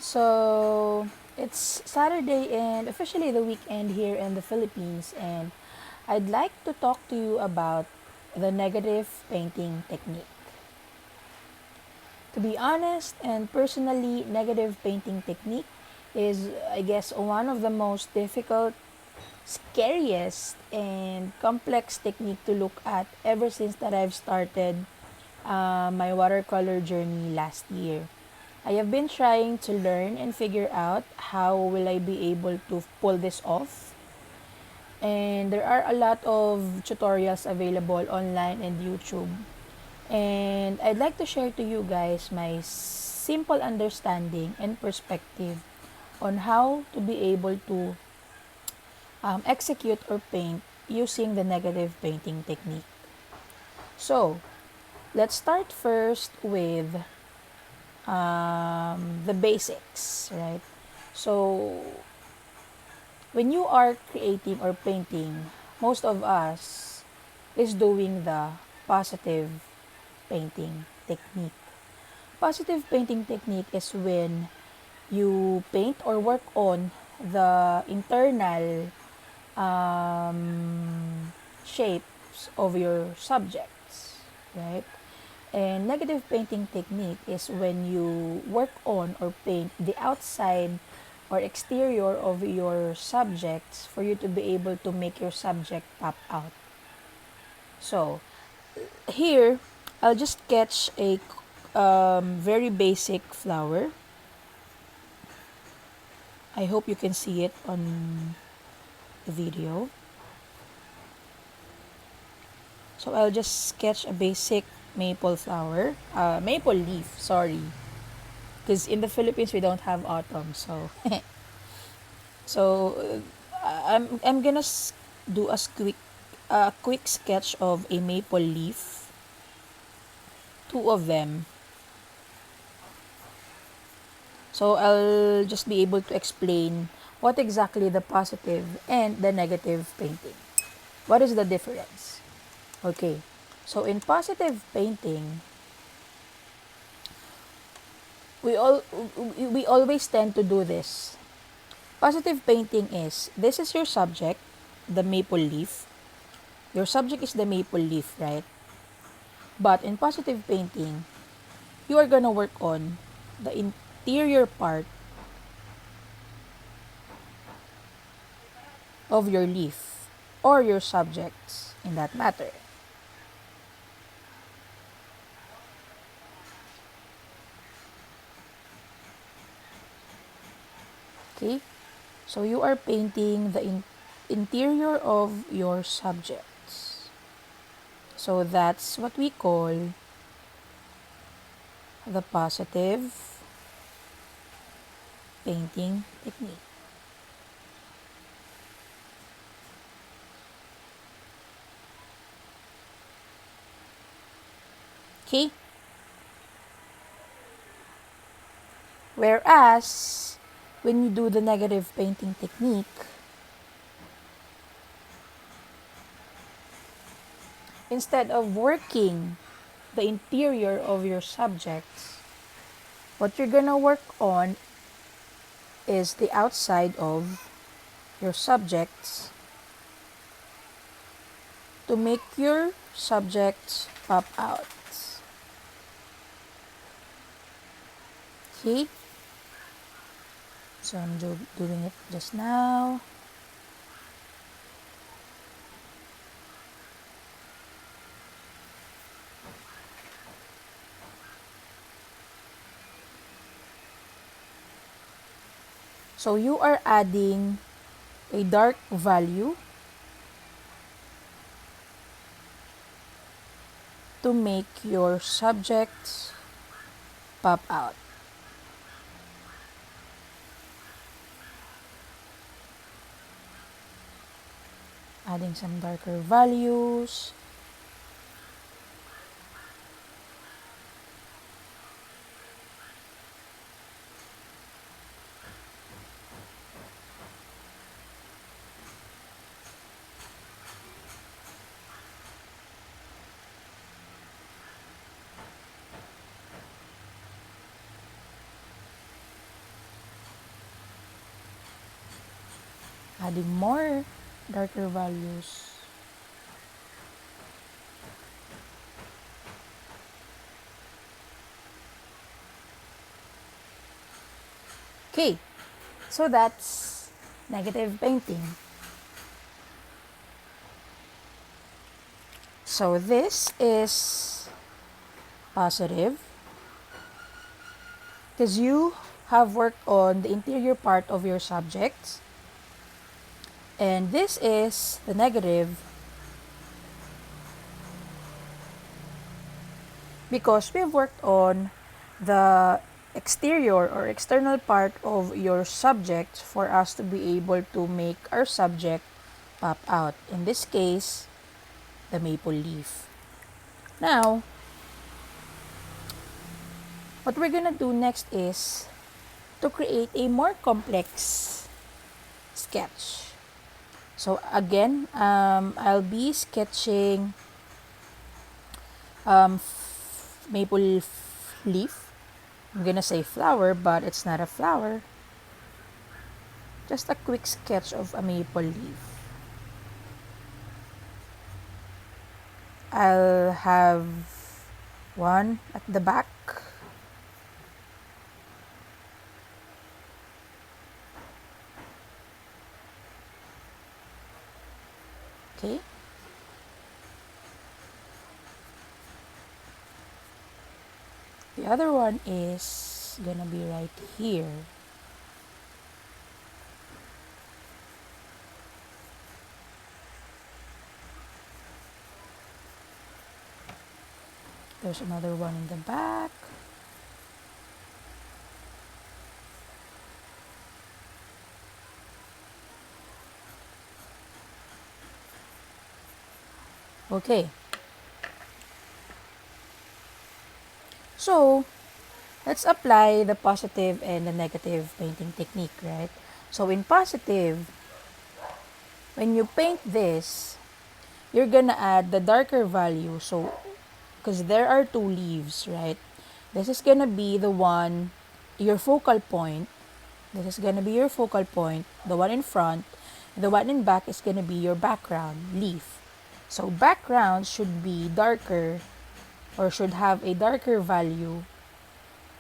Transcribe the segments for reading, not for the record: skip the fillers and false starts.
So, it's Saturday and officially the weekend here in the Philippines, and I'd like to talk to you about the negative painting technique. To be honest, and personally, negative painting technique is, I guess, one of the most difficult, scariest, and complex technique to look at ever since that I've started my watercolor journey last year. I have been trying to learn and figure out how will I be able to pull this off. And there are a lot of tutorials available online and YouTube. And I'd like to share to you guys my simple understanding and perspective on how to be able to execute or paint using the negative painting technique. So, let's start first with the basics, right? So, when you are creating or painting, most of us is doing the positive painting technique. Positive painting technique is when you paint or work on the internal shapes of your subjects, right? And negative painting technique is when you work on or paint the outside or exterior of your subjects for you to be able to make your subject pop out. So, here, I'll just sketch a very basic flower. I hope you can see it on the video. So, I'll just sketch a basic maple flower, maple leaf, sorry. Because in the Philippines, we don't have autumn, so so I'm gonna do a quick sketch of a maple leaf, two of them. So I'll just be able to explain what exactly the positive and the negative painting. What is the difference? Okay. So in positive painting, we all we always tend to do this. Positive painting is this is your subject, the maple leaf. Your subject is the maple leaf, right? But in positive painting, you are gonna work on the interior part of your leaf or your subjects in that matter. Okay? So you are painting the interior of your subjects. So that's what we call the positive painting technique. Okay? Whereas, when you do the negative painting technique, instead of working the interior of your subjects, what you're gonna work on is the outside of your subjects to make your subjects pop out. Okay? So I'm doing it just now. So you are adding a dark value to make your subjects pop out. Adding some darker values. Adding more darker values. Okay, so that's negative painting. So this is positive because you have worked on the interior part of your subjects, and this is the negative because we've worked on the exterior or external part of your subject for us to be able to make our subject pop out. In this case, the maple leaf. Now, what we're gonna do next is to create a more complex sketch. So again, I'll be sketching maple leaf. I'm gonna say flower, but it's not a flower. Just a quick sketch of a maple leaf. I'll have one at the back. Okay. The other one is gonna be right here. There's another one in the back. Okay. So, let's apply the positive and the negative painting technique, right? So, in positive, when you paint this, you're gonna add the darker value. So, because there are two leaves, right? This is gonna be the one, your focal point. This is gonna be your focal point. The one in front, the one in back is gonna be your background leaf. So, background should be darker or should have a darker value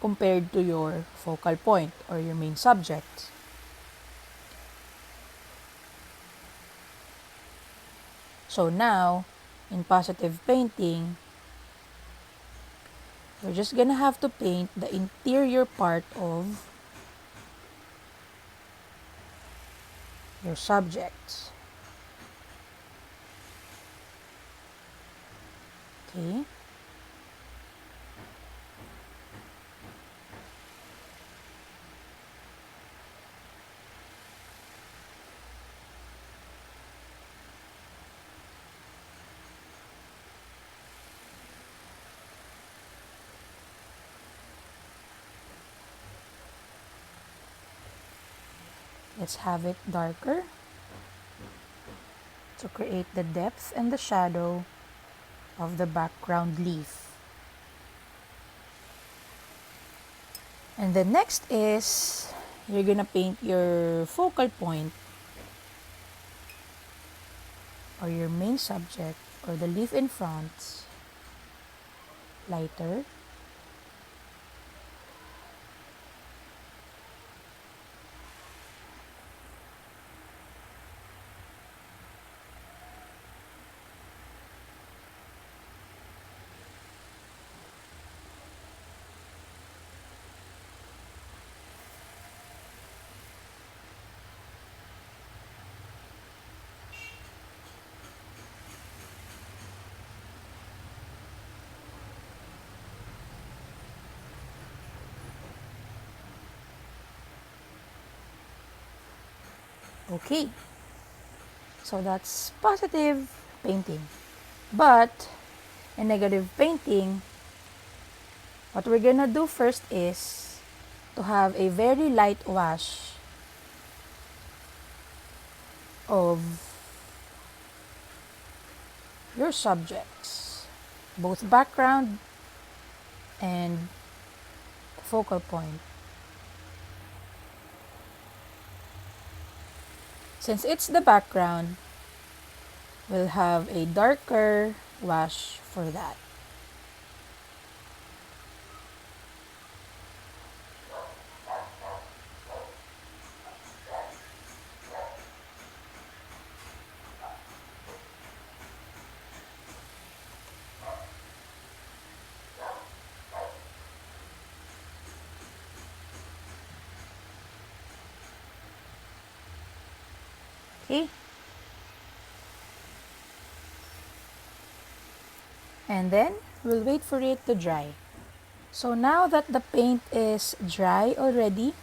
compared to your focal point or your main subject. So now, in positive painting, we're just gonna have to paint the interior part of your subject. Okay. Let's have it darker to create the depth and the shadow of the background leaf. And the next is you're gonna paint your focal point or your main subject or the leaf in front lighter. Okay, so that's positive painting. But in negative painting, what we're gonna do first is to have a very light wash of your subjects, both background and focal point. Since it's the background, we'll have a darker wash for that. Okay? And then we'll wait for it to dry. So now that the paint is dry already,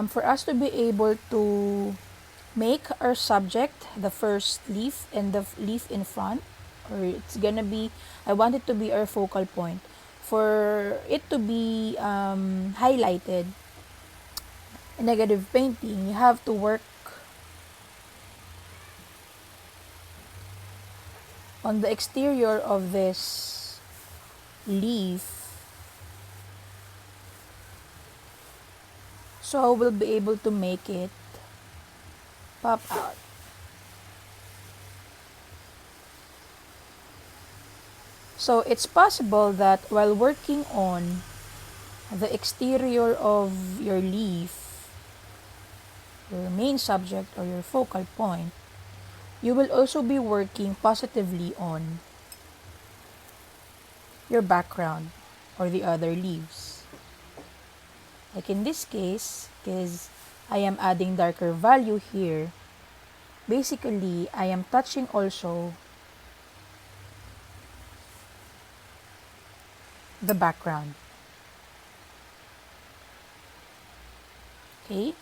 for us to be able to make our subject the first leaf and the leaf in front, or it's gonna be, I want it to be our focal point. For it to be highlighted in negative painting, you have to work on the exterior of this leaf, so we'll be able to make it pop out. So it's possible that while working on the exterior of your leaf, your main subject or your focal point, you will also be working positively on your background or the other leaves. Like in this case, because I am adding darker value here, basically I am touching also the background. Okay?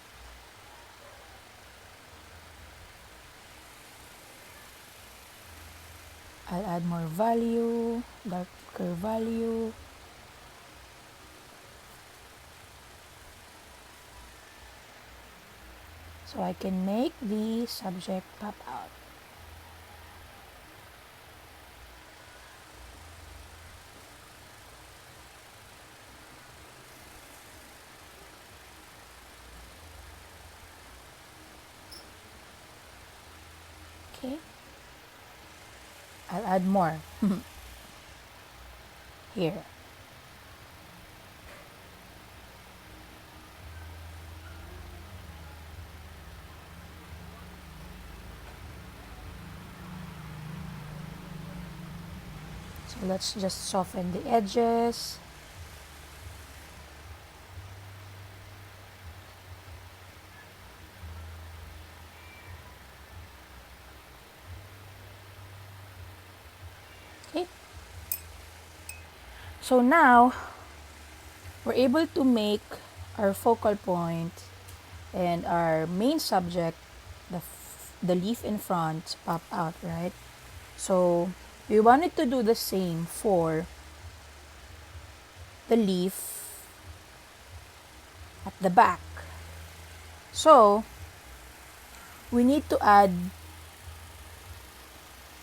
I'll add more value, darker value. So I can make the subject pop out. Okay? I'll add more here. So let's just soften the edges. Okay. So now we're able to make our focal point and our main subject, the leaf in front, pop out, right? So we wanted to do the same for the leaf at the back. So we need to add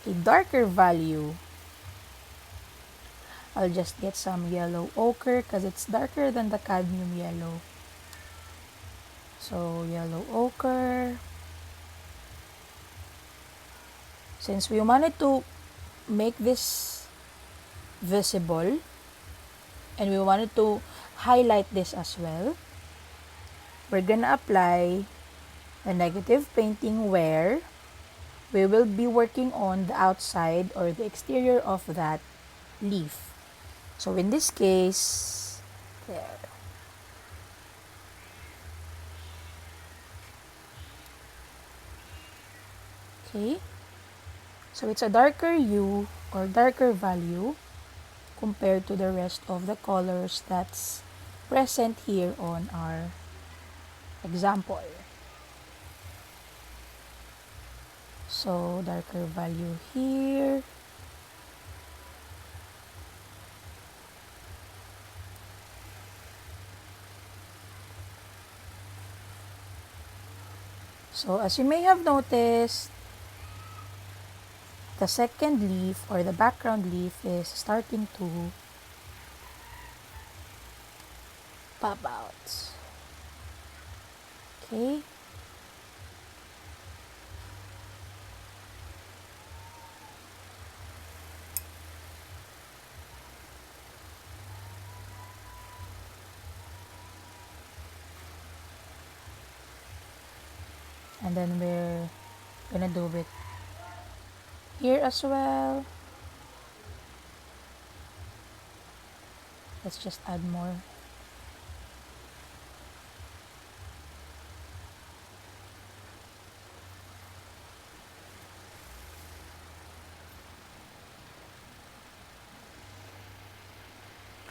a darker value. I'll just get some yellow ochre because it's darker than the cadmium yellow. So yellow ochre. Since we wanted to make this visible and we wanted to highlight this as well, we're gonna apply a negative painting where we will be working on the outside or the exterior of that leaf. So in this case, there. Okay. So it's a darker hue or darker value compared to the rest of the colors that's present here on our example. So darker value here. So as you may have noticed, the second leaf or the background leaf is starting to pop out. Okay. And then we're gonna do it here as well. Let's just add more.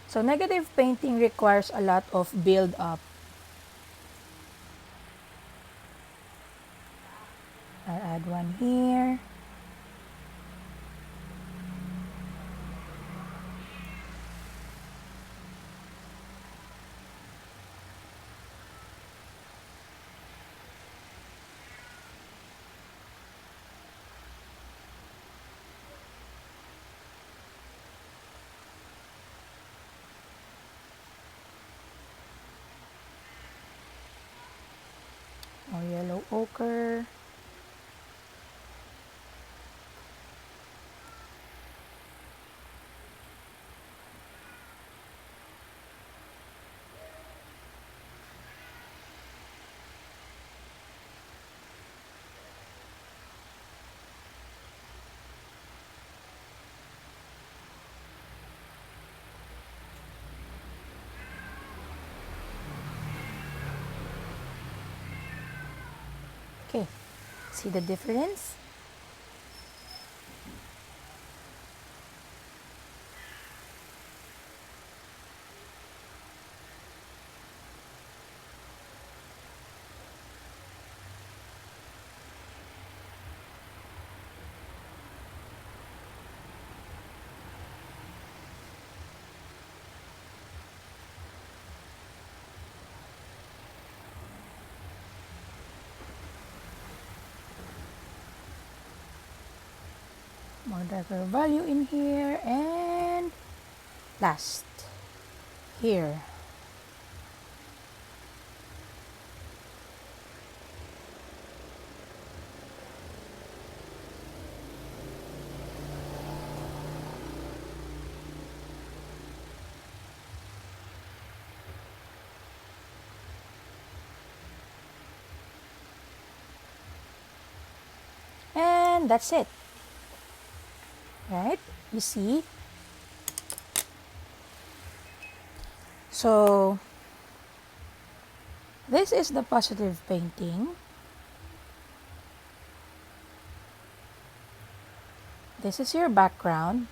So negative painting requires a lot of build up. I'll add one here. More yellow ochre. Okay, see the difference? More darker value in here, and last here. And that's it. Right? You see? So this is the positive painting. This is your background.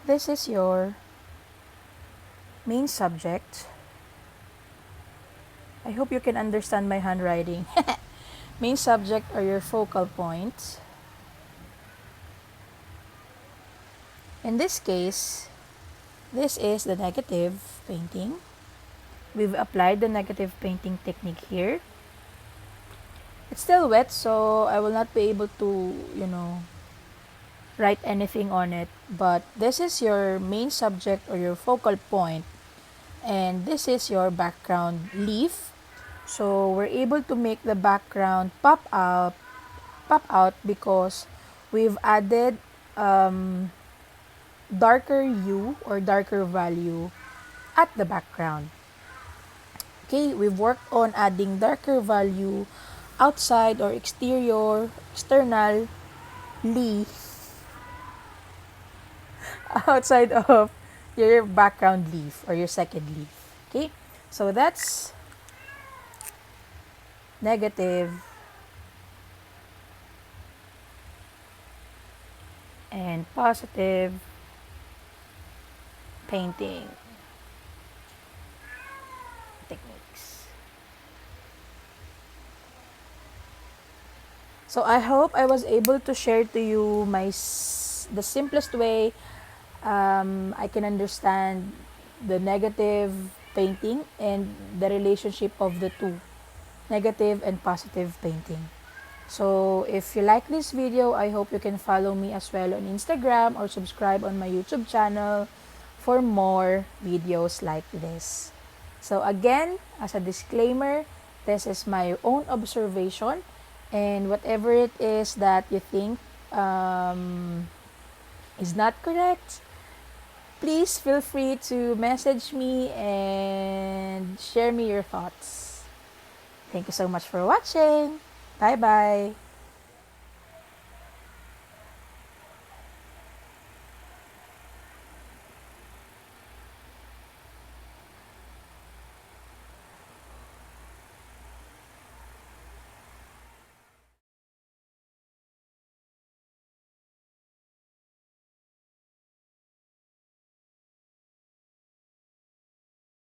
This is your main subject. I hope you can understand my handwriting. Main subject are your focal points. In this case, this is the negative painting. We've applied the negative painting technique here. It's still wet, so I will not be able to, write anything on it. But this is your main subject or your focal point, and this is your background leaf. So we're able to make the background pop out because we've added darker hue or darker value at the background. Okay, we've worked on adding darker value outside or external outside of your background leaf or your second leaf. Okay, so that's negative and positive painting techniques. So I hope I was able to share to you the simplest way I can understand the negative painting and the relationship of the two, negative and positive painting. So if you like this video, I hope you can follow me as well on Instagram or subscribe on my YouTube channel for more videos like this. So again, as a disclaimer, this is my own observation, and whatever it is that you think is not correct, please feel free to message me and share me your thoughts. Thank you so much for watching. Bye-bye.